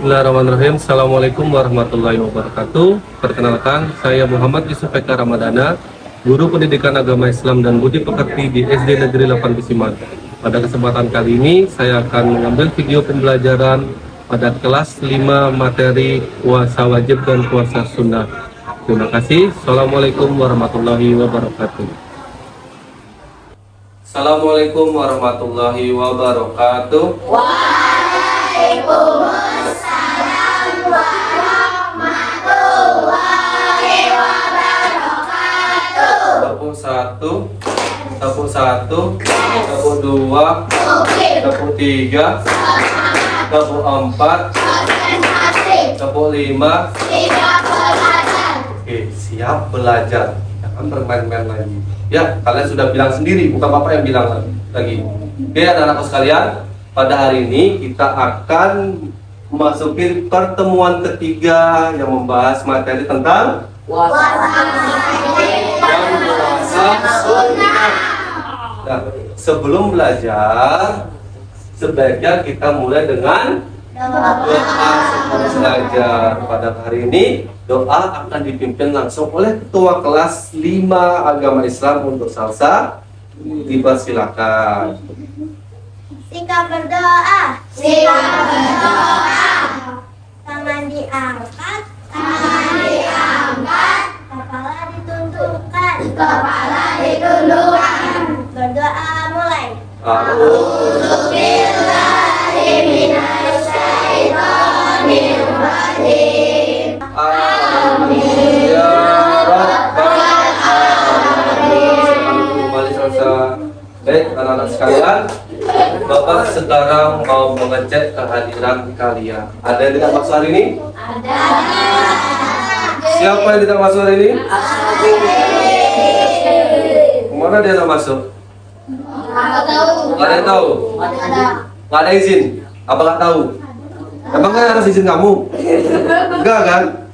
Bismillahirrahmanirrahim. Assalamualaikum warahmatullahi wabarakatuh. Perkenalkan, saya Muhammad Yusuf Eka Ramadana, Guru Pendidikan Agama Islam dan Budi Pekerti di SD Negeri 8 Bisiman. Pada kesempatan kali ini, saya akan mengambil video pembelajaran pada kelas 5 materi puasa wajib dan puasa sunnah. Terima kasih. Assalamualaikum warahmatullahi wabarakatuh. Assalamualaikum warahmatullahi wabarakatuh. Waalaikumsalam warahmatullahi wabarakatuh. Tepuk satu, tepuk satu, tepuk dua, tepuk tiga, tepuk empat, tepuk lima. Oke, siap belajar. Jangan bermain-main lagi. Ya, kalian sudah bilang sendiri, bukan bapak yang bilang lagi. Oke, anak-anakku sekalian, pada hari ini kita akan memasuki pertemuan ketiga yang membahas materi tentang puasa sunnah. Nah, sebelum belajar, sebaiknya kita mulai dengan doa sebelum belajar. Pada hari ini, doa akan dipimpin langsung oleh Ketua Kelas 5 Agama Islam untuk Salsa. Dipersilakan. Sikap berdoa. Sikap berdoa. Tangan diangkat. Tangan diangkat. Kepala ditundukkan. Kepala ditundukkan. Berdoa mulai. A'udzubillahi minasyaitonir rajim. Amin ya rabbal alamin. Kembali Salsa. Baik, anak-anak sekalian, Bapak sekarang mau mengecek kehadiran kalian. Ada yang tidak masuk hari ini? Ada. Siapa yang tidak masuk hari ini? Kemana dia tidak masuk? Nggak ada yang tahu? Nggak ada izin? Apa nggak tahu? Emang kan harus izin kamu? Enggak kan?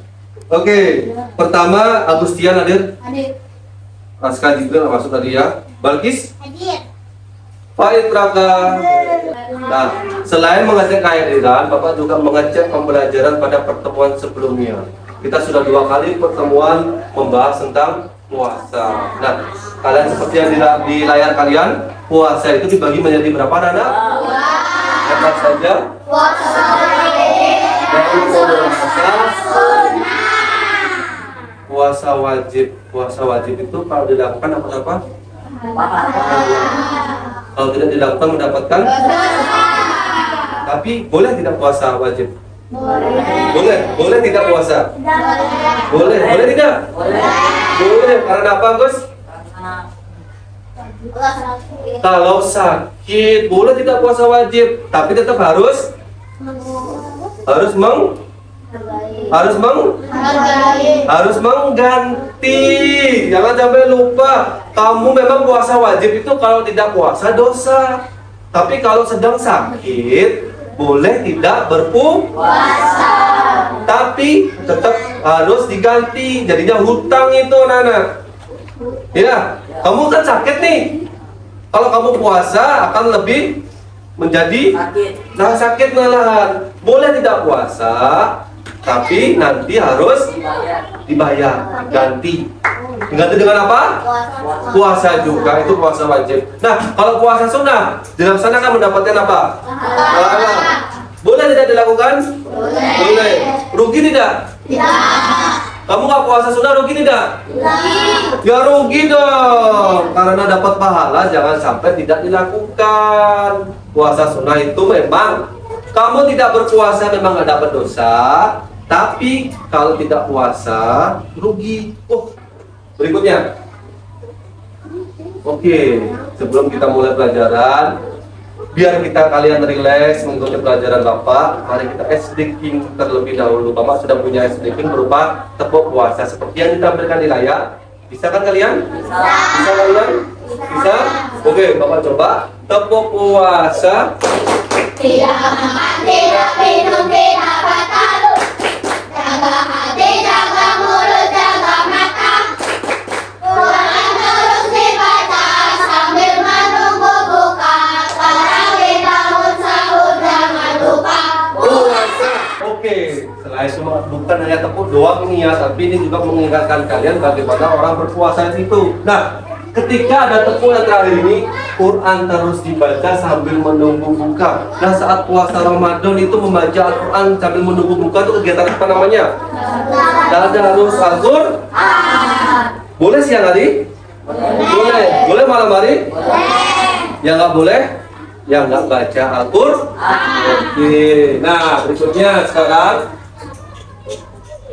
Oke, pertama Agustian hadir? Hadir. Raska Jibril masuk tadi ya. Balkis? Hadir. Faid Praka. Nah, selain mengecek kehadiran, Bapak juga mengecek pembelajaran pada pertemuan sebelumnya. Kita sudah 2 kali pertemuan membahas tentang puasa. Nah, kalian seperti yang di layar kalian, puasa itu dibagi menjadi berapa, anak? Apa saja? Puasa Puasa wajib. Puasa wajib itu kalau dilakukan apa? Kalau tidak dilakukan mendapatkan? Tapi boleh tidak puasa wajib? Boleh tidak puasa? Boleh tidak? Boleh, karena apa, Gus? Kalau sakit, boleh tidak puasa wajib, tapi tetap harus mengganti. Jangan sampai lupa. Kamu memang puasa wajib itu kalau tidak puasa dosa. Tapi kalau sedang sakit boleh tidak berpuasa. Tapi tetap harus diganti. Jadinya hutang itu, anak-anak. Ya, kamu kan sakit nih. Kalau kamu puasa akan lebih menjadi sakit malahan. Boleh tidak puasa, tapi nanti harus dibayar, ganti dengan apa? Puasa juga, itu puasa wajib. Nah, kalau puasa sunnah dilaksanakan mendapatkan apa? Pahala. Boleh tidak dilakukan? Boleh. Rugi tidak? Kamu nggak puasa sunnah rugi tidak? Ya rugi dong, karena dapat pahala jangan sampai tidak dilakukan. Puasa sunnah itu memang kamu tidak berpuasa memang nggak dapat dosa, tapi kalau tidak puasa rugi. Berikutnya. Oke, sebelum kita mulai pelajaran, biar kalian rileks mengikuti pelajaran Bapak, mari kita SD-ing terlebih dahulu. Bapak sudah punya SD-ing berupa tepuk puasa seperti yang ditampilkan di layar. Bisa kan kalian? Bisa kalian? Bisa? Oke, Bapak coba tepuk puasa. Tidak makan, tidak minum, tidak batal. Jaga hati, jaga mulut, jaga mata. Quran terus dibaca sambil menunggu buka. Tarawih, tahun sahur, jangan lupa puasa. ya, tapi ini juga mengingatkan kalian bagaimana orang berpuasa itu. Nah, ketika ada tepung yang terakhir ini, Quran terus dibaca sambil menunggu buka. Nah, saat puasa Ramadan itu membaca Al-Quran sambil menunggu buka itu kegiatan apa namanya? Tadarus Al-Qur'an. Boleh siang hari? Boleh. Boleh malam hari? Yang nggak boleh? Yang nggak baca Al-Quran. Oke. Nah, berikutnya sekarang.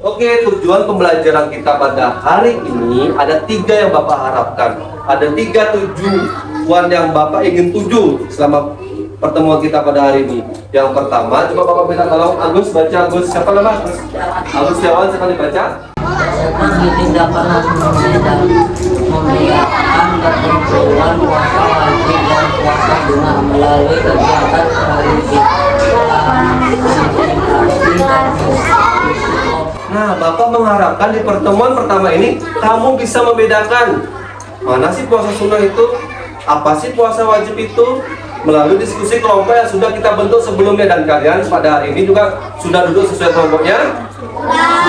Oke, tujuan pembelajaran kita pada hari ini ada 3 yang Bapak harapkan. Ada 3 tujuan yang Bapak ingin tuju selama pertemuan kita pada hari ini. Yang pertama, coba Bapak minta tolong Agus baca. Agus siapa nama? Agus Setiawan, siapa dibaca? Tidak pernah membedakan ketentuan puasa wajib dan puasa sunnah melalui kegiatan tradisi dan Nah, Bapak mengharapkan di pertemuan pertama ini kamu bisa membedakan mana sih puasa sunnah itu, apa sih puasa wajib itu, melalui diskusi kelompok yang sudah kita bentuk sebelumnya. Dan kalian pada hari ini juga sudah duduk sesuai kelompoknya.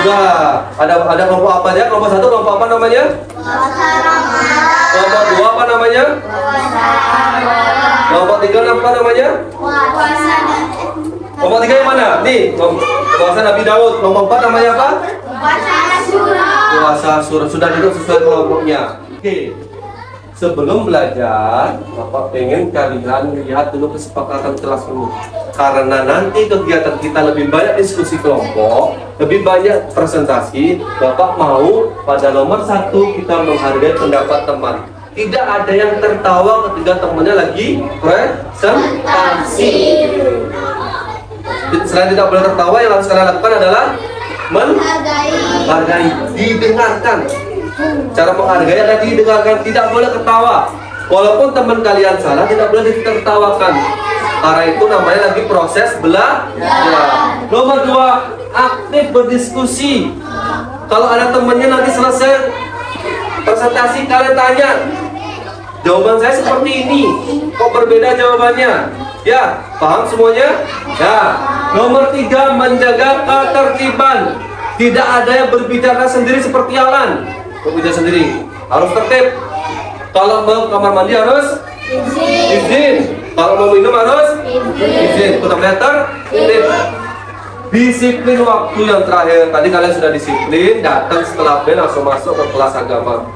Sudah ada kelompok apa aja? Kelompok 1 kelompok apa namanya? Kelompok 2 apa namanya? Kelompok 3 apa namanya? Kelompok 3 yang mana? Nih, puasa Nabi Daud. Kelompok 4 namanya apa? Puasa Asyura. Sudah duduk sesuai kelompoknya. Oke. Sebelum belajar, Bapak pengen kalian lihat dulu kesepakatan kelas ini. Karena nanti kegiatan kita lebih banyak diskusi kelompok, lebih banyak presentasi. Bapak mau pada nomor 1 kita menghargai pendapat teman. Tidak ada yang tertawa ketika temannya lagi presentasi. Selain tidak boleh tertawa, yang harus kalian lakukan adalah menghargai, didengarkan. Cara menghargai adalah didengarkan, tidak boleh ketawa. Walaupun teman kalian salah, tidak boleh ditertawakan. Karena itu namanya lagi proses belajar. Nomor 2, aktif berdiskusi. Kalau ada temannya nanti selesai presentasi, kalian tanya, jawaban saya seperti ini, kok berbeda jawabannya? Ya, paham semuanya? Ya. Nomor 3, menjaga ketertiban. Tidak ada yang berbicara sendiri seperti Alan. Berbicara sendiri, harus tertib. Kalau mau kamar mandi harus izin. Kalau mau minum harus izin. Untuk tertib. Disiplin waktu yang terakhir. Tadi kalian sudah disiplin, datang setelah bel langsung masuk ke kelas agama.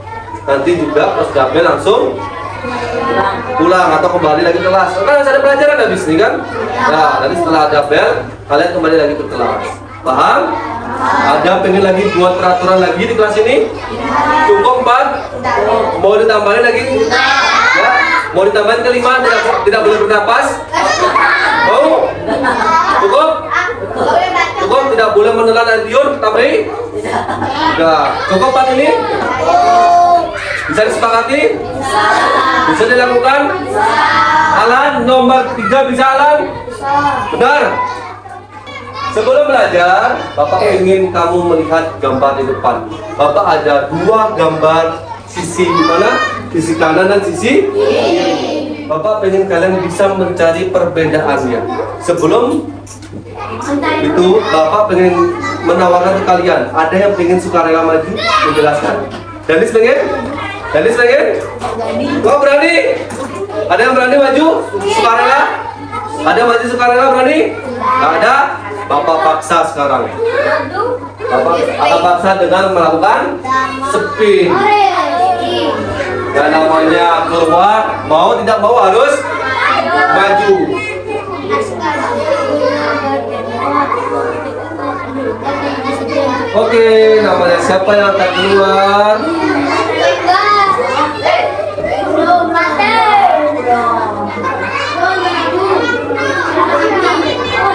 Nanti juga pas bel langsung pulang atau kembali lagi ke kelas. Kan harus ada pelajaran habis ini kan? Nah, nanti setelah ada bel, kalian kembali lagi ke kelas. Paham? Ada pengen lagi buat peraturan lagi di kelas ini? Cukup 4? Mau ditambahin lagi? Ya? Mau ditambahin ke 5? Tidak boleh bernapas? Mau? Cukup? Cukup? Tidak boleh menelan air liur? Tambahin? Enggak. Cukup 4 ini? Bisa disepakati? Bisa dilakukan? Alan, nomor 3 bisa Alan? Benar? Sebelum belajar, Bapak ingin kamu melihat gambar di depan. Bapak ada 2 gambar sisi di mana? Sisi kanan dan sisi kiri. Bapak ingin kalian bisa mencari perbedaannya. Sebelum itu, Bapak ingin menawarkan ke kalian. Ada yang ingin sukarela maju? Menjelaskan. Danis pengen? Danis pengen? Kau berani? Ada yang berani maju? Sukarela? Ada yang maju sukarela berani? Gak ada? Bapak paksa sekarang. Bapak akan paksa dengan melakukan spin. Dan namanya keluar, mau tidak mau harus maju. Oke, namanya siapa yang akan keluar?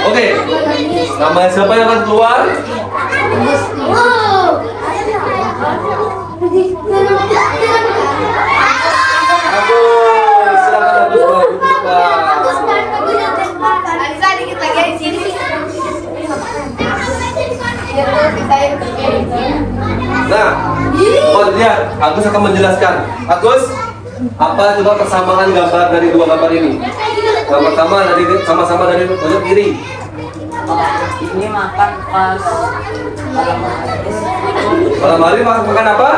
Oke, namanya siapa yang akan keluar? Agus, silakan Agus Nah, oh lihat, Agus akan menjelaskan. Agus, apa coba persamaan gambar dari 2 gambar ini? Yang pertama dari sama-sama dari pojok kiri. Ini makan pas malam hari. Malam hari makan apa?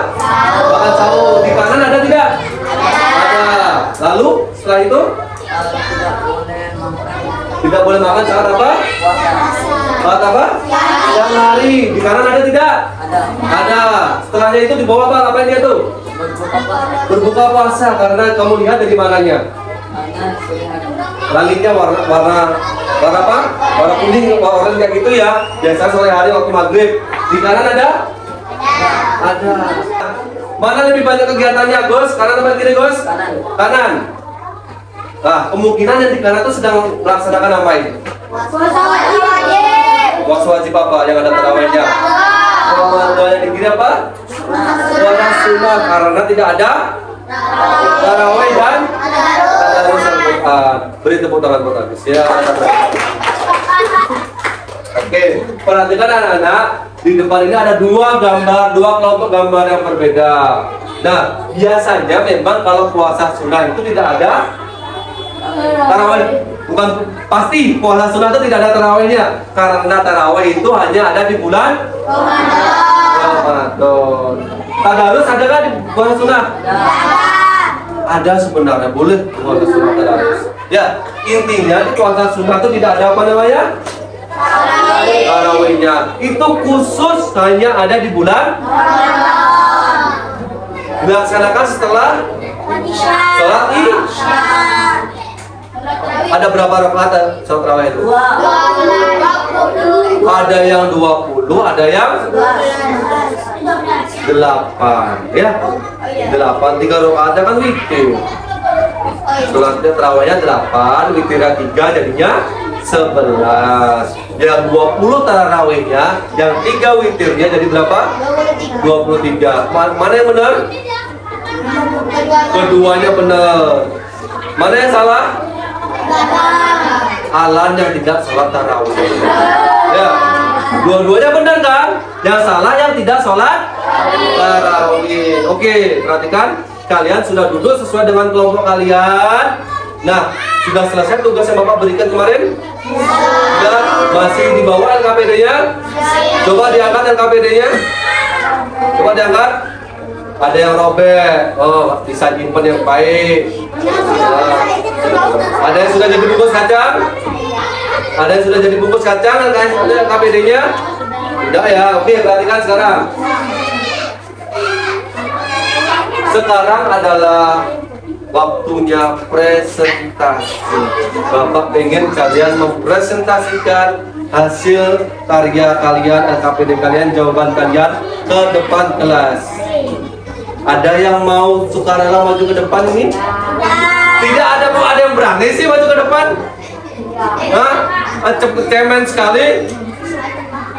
Makan sahur. Di kanan ada tidak? Ada. Lalu setelah itu Tidak boleh makan tidak boleh makan saat apa? puasa. Saat apa? Siang hari. Di kanan ada tidak? Ada Ada. Setelahnya itu di bawah apa? Apa dia tuh? berbuka puasa. Berbuka puasa. Karena kamu lihat dari mananya? Hanya pilihan. Langitnya warna apa? Warna kuning, warna oranye kayak gitu ya. Biasanya sore hari waktu maghrib. Di kanan ada? Ada. Mana lebih banyak kegiatannya, Gus? Kanan atau kiri, Gus? Kanan. Kanan. Nah, kemungkinan yang di kanan itu sedang melaksanakan apa ini? Puasa wajib. Puasa wajib apa yang ada terawihnya? Kalau yang di kiri apa? Puasa sunnah karena tidak ada tarawih dan tadarus Al-Quran. Beri tepuk tangan buat Agus ya. Oke, perhatikan anak-anak, di depan ini ada dua kelompok gambar yang berbeda. Nah, biasanya memang kalau puasa sunnah itu tidak ada tarawih. Bukan pasti puasa sunnah itu tidak ada tarawihnya, karena tarawih itu hanya ada di bulan Ramadan. Tadarus ada kan di puasa sunnah? Ada sebenarnya, boleh puasa sunnah tadarus. Ya, intinya di puasa sunnah itu tidak ada apa namanya? Tarawihnya. Itu khusus hanya ada di bulan dilaksanakan setelah sholat Isya. Ada berapa rakaat sholat tarawih itu? Ada yang 20, ada yang 8 ya. 8, 3 rakaat kan witir. Sholatnya tarawihnya 8, witirnya 3 jadinya 11. Yang 20 tarawihnya, yang 3 witirnya jadi berapa? 23. Mana yang benar? Keduanya benar. Mana yang salah? Alan yang tidak sholat tarawih. Ya, dua-duanya benar kan? Yang salah yang tidak sholat tarawih. Oke, perhatikan. Kalian sudah duduk sesuai dengan kelompok kalian. Nah, sudah selesai tugas yang Bapak berikan kemarin? Sudah? Masih di bawah LKPD-nya? Coba diangkat LKPD-nya. Coba diangkat. Ada yang robek. Oh, bisa nyimpen yang baik. Ada yang sudah jadi bungkus kacang? Ada yang sudah jadi bungkus kacang? Ada LKPD-nya? Tidak ya. Oke, perhatikan sekarang. Sekarang adalah waktunya presentasi. Bapak pengen kalian mempresentasikan hasil karya kalian, LKPD kalian, jawaban kalian ke depan kelas. Ada yang mau sukarela maju ke depan ini? Tidak ada, kok ada yang berani sih maju ke depan? Hah? Cepet cemen sekali.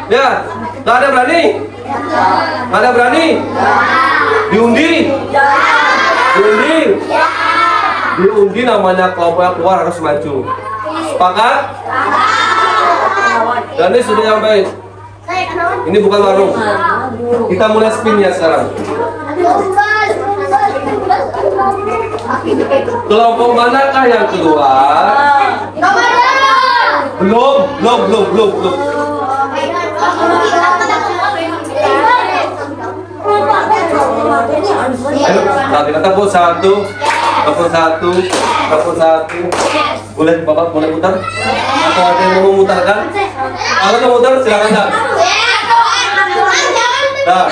Ya, nggak ada berani? Nggak ada berani? Diundi? Diundi? Diundi namanya kelompok yang keluar harus maju. Sepakat? Dan ini sudah nyampe. Ini bukan warung. Kita mulai spinnya sekarang. Kelompok manakah yang keluar? Belum. Ayo, nanti tepuk satu. Boleh Bapak boleh putar? Atau ada yang mau memutarkan? Kalau mau mutar silakan dah. Nah,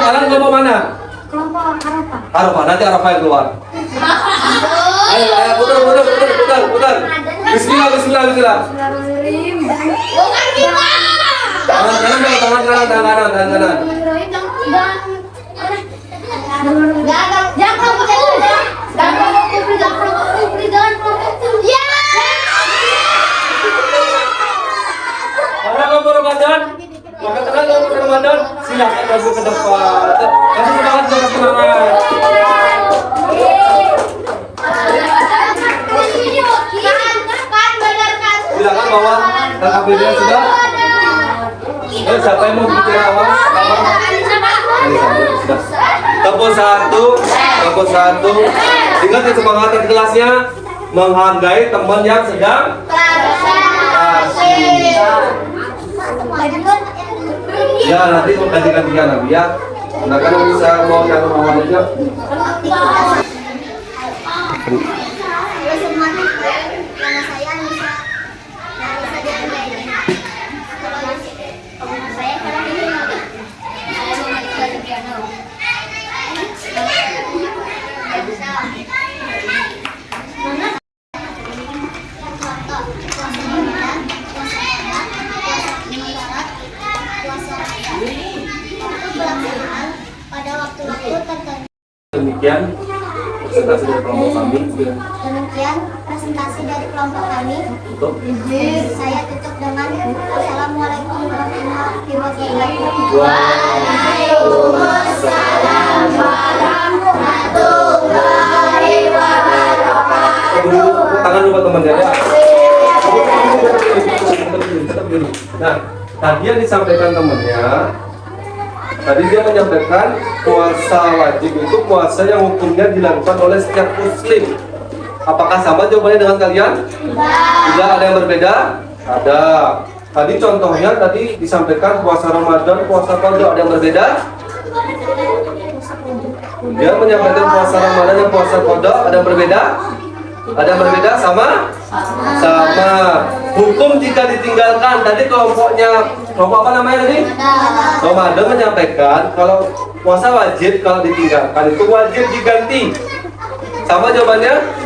Alan kelompok mana? Arafah, nanti Arafah yang keluar. Ayo, putar. Bismillah. Tangan kanan. Mana kelompok Ramadan? Maka tenang kelompok Ramadan, silakan maju ke depan. Kasih semangat. Silakan bawa LKPD sudah. Siapa yang mau bicara awal? Tepuk satu. Ingat kesepakatan kelasnya, menghargai teman yang sedang. Ya nanti mau ganti-gantian nanti ya. Nah kan bisa mau yang awal aja. Nama saya Nisa. Nisa dan Bayi. Kalau saya karena ini saya memakai piano. Nggak bisa. Pada waktu-waktu tertentu. Demikian presentasi dari kelompok kami. Demikian presentasi dari kelompok kami. Tutup. Saya tutup dengan Assalamualaikum warahmatullahi wabarakatuh. Waalaikumsalam warahmatullahi wabarakatuh. Tangan dulu teman-teman ya. Nah, tadi yang disampaikan temannya, tadi dia menyampaikan puasa wajib itu puasa yang hukumnya dilakukan oleh setiap muslim. Apakah sama jawabannya dengan kalian? Tidak, ada yang berbeda? Ada. Tadi contohnya tadi disampaikan puasa Ramadan, puasa Qadha, ada yang berbeda? Dia menyampaikan puasa Ramadan dan puasa Qadha, ada yang berbeda? Ada yang berbeda? Sama? Sama. Hukum jika ditinggalkan. Tadi kelompoknya, kelompok apa namanya tadi? Ramadan menyampaikan kalau puasa wajib kalau ditinggalkan itu wajib diganti. Sama jawabannya?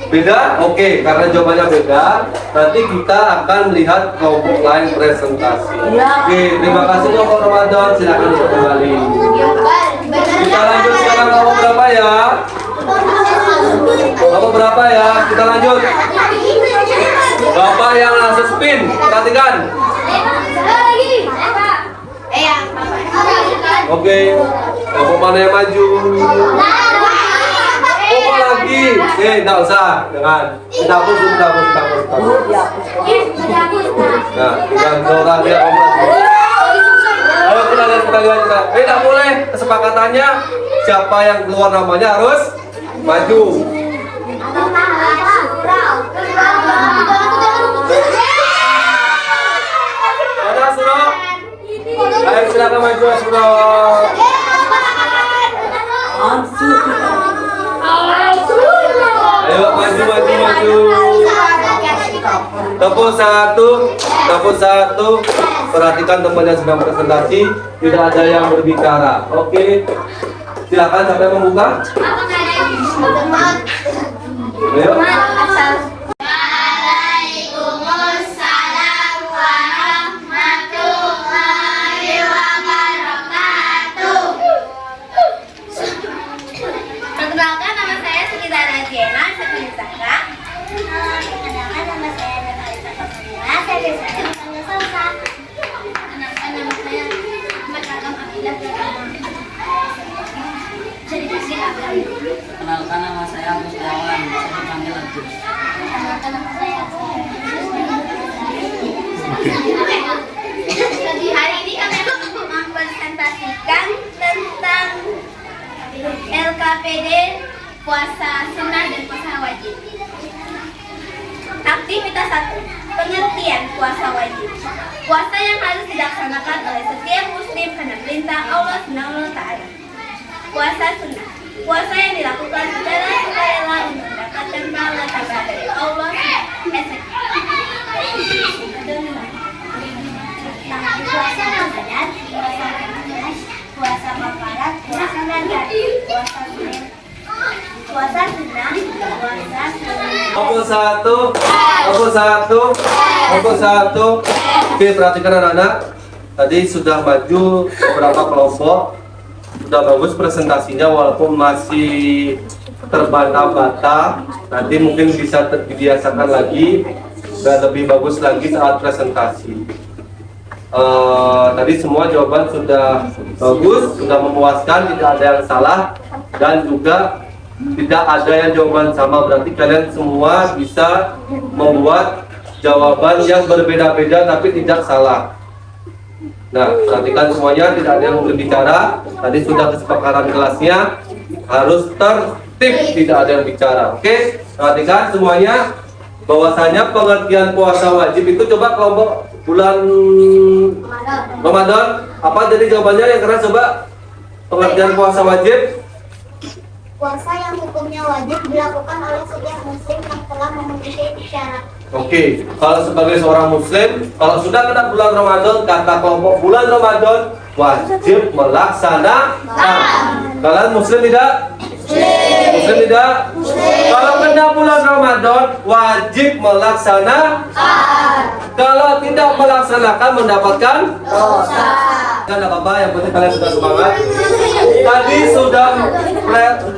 Beda? Oke, karena jawabannya beda, nanti kita akan melihat kelompok lain presentasi. Oke, terima kasih kelompok Ramadan, silakan kembali. Kita lanjut sekarang kelompok berapa ya? Kelompok berapa ya? Kita lanjut. Bapak yang langsung spin, perhatikan. Oke, kelompok mana yang maju? Kelompok lagi. Enggak usah, jangan. Kita hapus. Nah, jangan orang dia omat. Ayo kita lihat. Tidak boleh. Kesepakatannya siapa yang keluar namanya harus maju. Ada Surah? Ayo silakan maju Surah. Ayo maju. Tepuk satu. Perhatikan teman yang sedang presentasi, tidak ada yang berbicara. Oke. Silakan siapa yang membuka? Ayo. Waalaikumsalam warahmatullahi wabarakatuh. Perkenalkan, nama saya Sukita Rajena, saya Zahra. Perkenalkan, nama saya Natalita Fatimah, saya biasanya dipanggil Salsa. Perkenalkan, nama saya Ahmad Alam Abilah dari Tasik Abdul. Kenalkan nama saya Agus Dawan, saya dipanggil Agus. Perkenalkan, nama saya Jadi hari ini kami akan mempresentasikan tentang LKPD puasa sunnah dan puasa wajib. Aktivitas 1. Pengertian puasa wajib. Puasa yang harus dilaksanakan oleh setiap muslim karena perintah Allah SWT. Puasa sunnah. Puasa yang dilakukan secara sukarela untuk mendapatkan pahala tambahan dari Allah. Puasa Ramadan, puasa Ramadan, puasa kafarat, puasa nazar, puasa sunnah, puasa Satu. Oke, perhatikan anak-anak. Tadi sudah maju beberapa kelompok. Sudah bagus presentasinya walaupun masih terbata-bata. Nanti mungkin bisa dibiasakan lagi dan lebih bagus lagi saat presentasi. Tadi semua jawaban sudah bagus, sudah memuaskan, tidak ada yang salah dan juga tidak ada yang jawaban sama. Berarti kalian semua bisa membuat jawaban yang berbeda-beda tapi tidak salah. Nah, perhatikan semuanya, tidak ada yang berbicara. Tadi sudah kesepakatan kelasnya harus tertib, tidak ada yang bicara. Oke, perhatikan semuanya bahwasanya pengertian puasa wajib itu coba kelompok bulan Ramadan? Apa jadi jawabannya yang keras coba? Pengertian puasa wajib? Puasa yang hukumnya wajib dilakukan oleh setiap muslim yang telah memenuhi syarat. Oke, kalau sebagai seorang muslim, kalau sudah kena bulan Ramadan, kata kelompok bulan Ramadan wajib melaksanakan. Kalian muslim tidak? Muslim tidak? Kalau kena bulan Ramadan wajib melaksanakan. Kalau tidak melaksanakan mendapatkan dosa. Kan apa-apa, yang penting kalian sudah semangat. Tadi sudah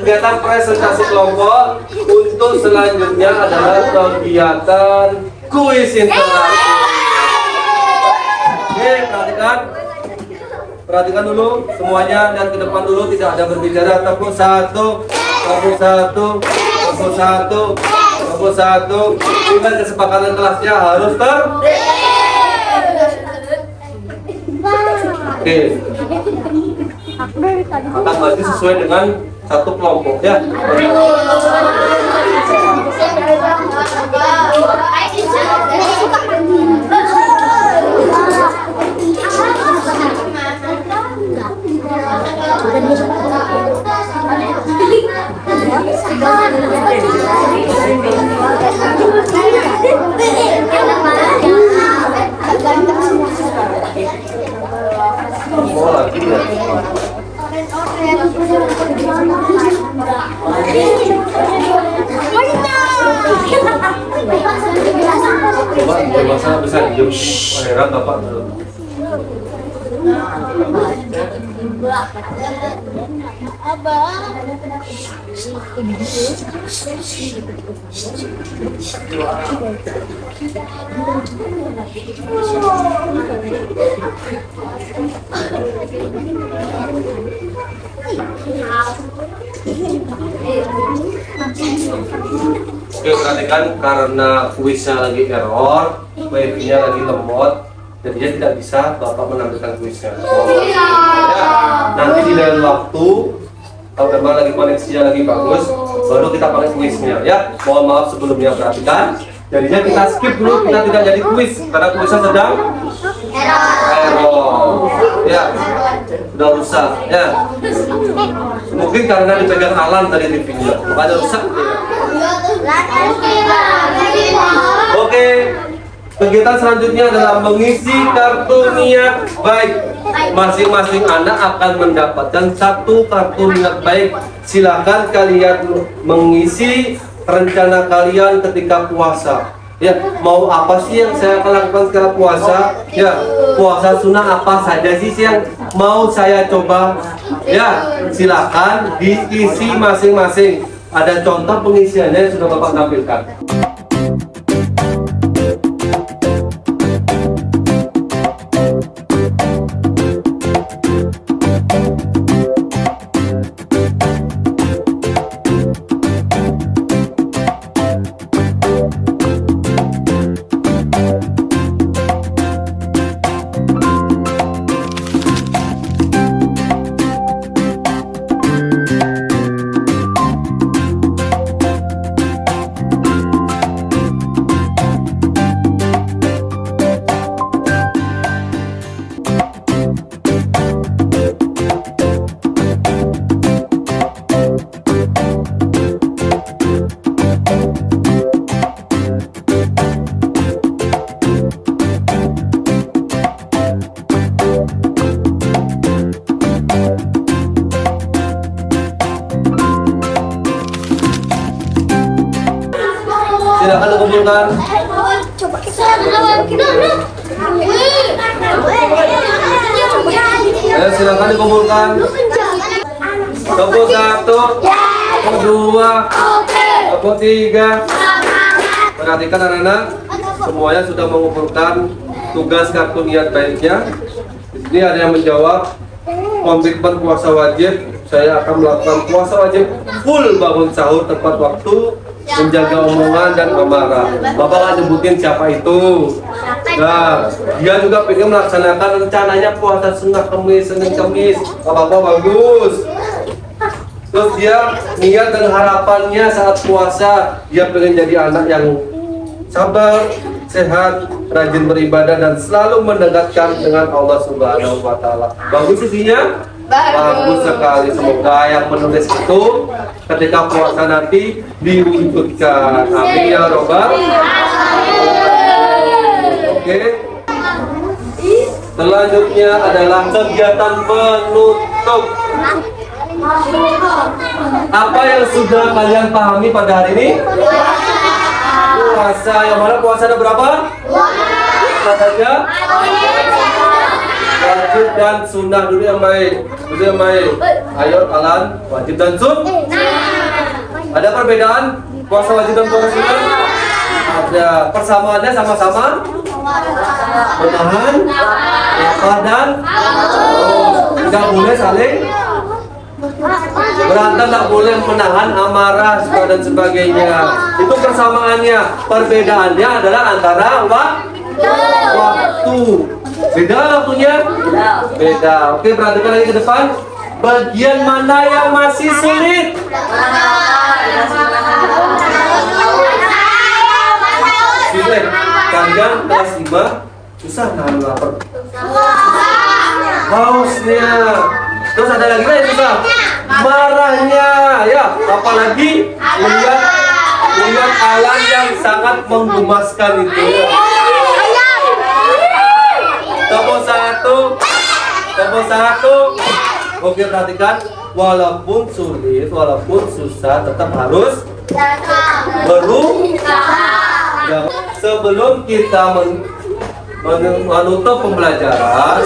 kegiatan presentasi kelompok. Untuk selanjutnya adalah kegiatan kuis interaksi. Oke, perhatikan dulu semuanya, dan ke depan dulu, tidak ada berbicara. Tepuk satu, tepuk satu, tepuk satu, tepuk satu. Ingat kesepakatan kelasnya harus Oke. Akan maju sesuai dengan satu kelompok ya. Mau lagi ya? Coba masa bisa diem. Heran bapak. Oke, perhatikan karena kuisnya lagi error, wifi-nya lagi lemot, jadinya tidak bisa bapak menampilkan kuisnya. Ya, nanti di lain waktu, kalau memang lagi koneksinya lagi bagus, baru kita pakai kuisnya. Ya, mohon maaf sebelumnya, perhatikan. Jadinya kita skip dulu, kita tidak jadi kuis karena kuisnya sedang error. Ya, sudah rusak. Ya, mungkin karena dipegang Alan tadi TV-nya, makanya rusak. Oke, kegiatan selanjutnya adalah mengisi kartu niat baik. Masing-masing anak akan mendapatkan satu kartu niat baik. Silakan kalian mengisi rencana kalian ketika puasa. Ya, mau apa sih yang saya akan lakukan setelah puasa? Ya, puasa sunnah apa saja sih yang mau saya coba? Ya, silakan diisi masing-masing. Ada contoh pengisiannya yang sudah Bapak tampilkan. Silakan dikumpulkan. Coba kita Silakan dikumpulkan. Tepuk satu, tepuk dua, tepuk tiga. Perhatikan anak-anak, semuanya sudah mengumpulkan tugas kartu niat baiknya. Di sini ada yang menjawab komitmen puasa wajib. Saya akan melakukan puasa wajib full bangun sahur tepat waktu, menjaga omongan dan amarah. Bapak nggak nyebutin siapa itu. Nah, dia juga pengen melaksanakan rencananya puasa sunnah Kamis, Senin Kamis. Apa-apa bagus. Terus dia niat dan harapannya saat puasa, dia pengen jadi anak yang sabar, sehat, rajin beribadah dan selalu mendekatkan dengan Allah Subhanahu wa taala. Bagus isinya? Bagus sekali. Semoga yang menulis itu ketika puasa nanti diwujudkan. Amin ya robbal. Oke. Selanjutnya adalah kegiatan penutup. Apa yang sudah kalian pahami pada hari ini? Puasa. Yang mana puasa ada berapa? Apa saja? Wajib dan sunnah. Dulu yang baik. Ayo Alan, wajib dan sunnah. Ada perbedaan puasa wajib dan puasa sunnah? Ada. Persamaannya sama-sama menahan lapar dan tidak boleh saling berantem, tak boleh menahan amarah dan sebagainya. Itu persamaannya. Perbedaannya adalah antara waktu. Beda waktunya? Beda. Oke, perhatikan lagi ke depan. Bagian mana yang masih sulit? Sulit. Kalian kelas 5 susah nahan lapar. Hausnya. Terus ada lagi yang susah? Marahnya, ya. Apalagi melihat Alan yang sangat menggemaskan itu. Tepuk satu. Oke, perhatikan. Walaupun sulit, walaupun susah, tetap harus berusaha. Sebelum kita menutup pembelajaran,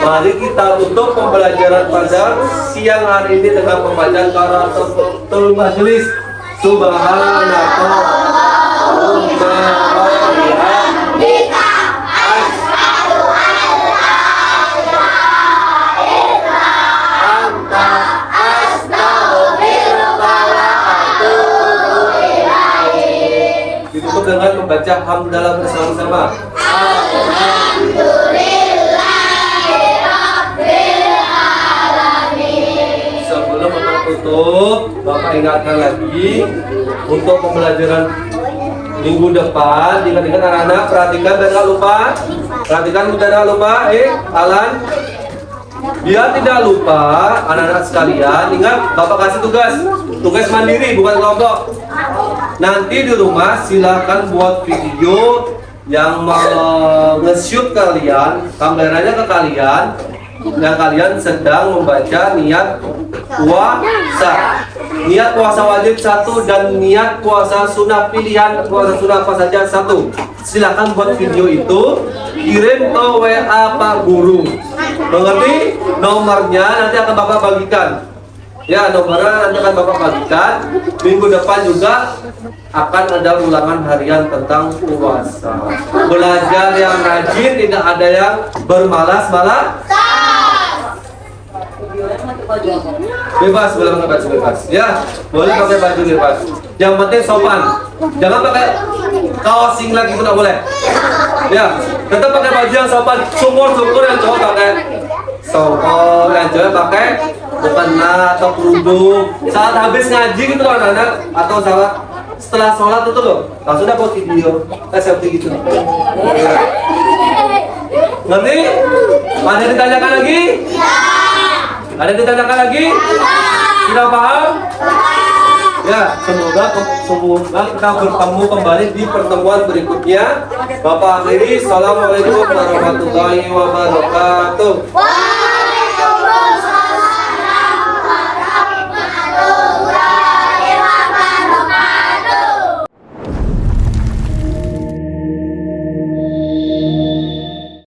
mari kita tutup pembelajaran pada siang hari ini dengan membaca qiraatul majlis. Subhanallah. Ditutup dengan membaca hamdalah bersama-sama. Sebelum Bapak tutup, Bapak ingatkan lagi untuk pembelajaran minggu depan. Ingat-ingat anak-anak, perhatikan dan jangan lupa. Perhatikan dan jangan lupa. Alan, biar tidak lupa anak-anak sekalian, ingat Bapak kasih tugas mandiri bukan kelompok. Nanti di rumah silakan buat video yang nge-shoot kalian, kameranya ke kalian, yang kalian sedang membaca niat puasa. Niat puasa wajib 1 dan niat puasa sunnah pilihan. Puasa sunnah apa saja 1. Silakan buat video itu, kirim ke WA Pak Guru. Mengerti? Nomornya nanti akan Bapak bagikan. Ya, nomornya nanti akan Bapak bagikan. Minggu depan juga akan ada ulangan harian tentang puasa. Belajar yang rajin, tidak ada yang bermalas-malas. Bebas, boleh pakai baju bebas. Ya, boleh pakai baju bebas. Yang penting sopan. Jangan pakai kaos singlet itu, tidak boleh. Ya, tetap pakai baju yang sopan. Syukur yang cowok pakai syukur, yang cewek pakai mukena atau kerudung. Saat habis ngaji gitu loh anak-anak, atau saat setelah sholat itu loh, langsung dapat video selfie gitu. Ngerti? Ada yang ditanyakan lagi? Ada yang ditanyakan lagi? Sudah paham? Ya, semoga kita bertemu kembali di pertemuan berikutnya. Bapak akhiri, assalamualaikum warahmatullahi wabarakatuh.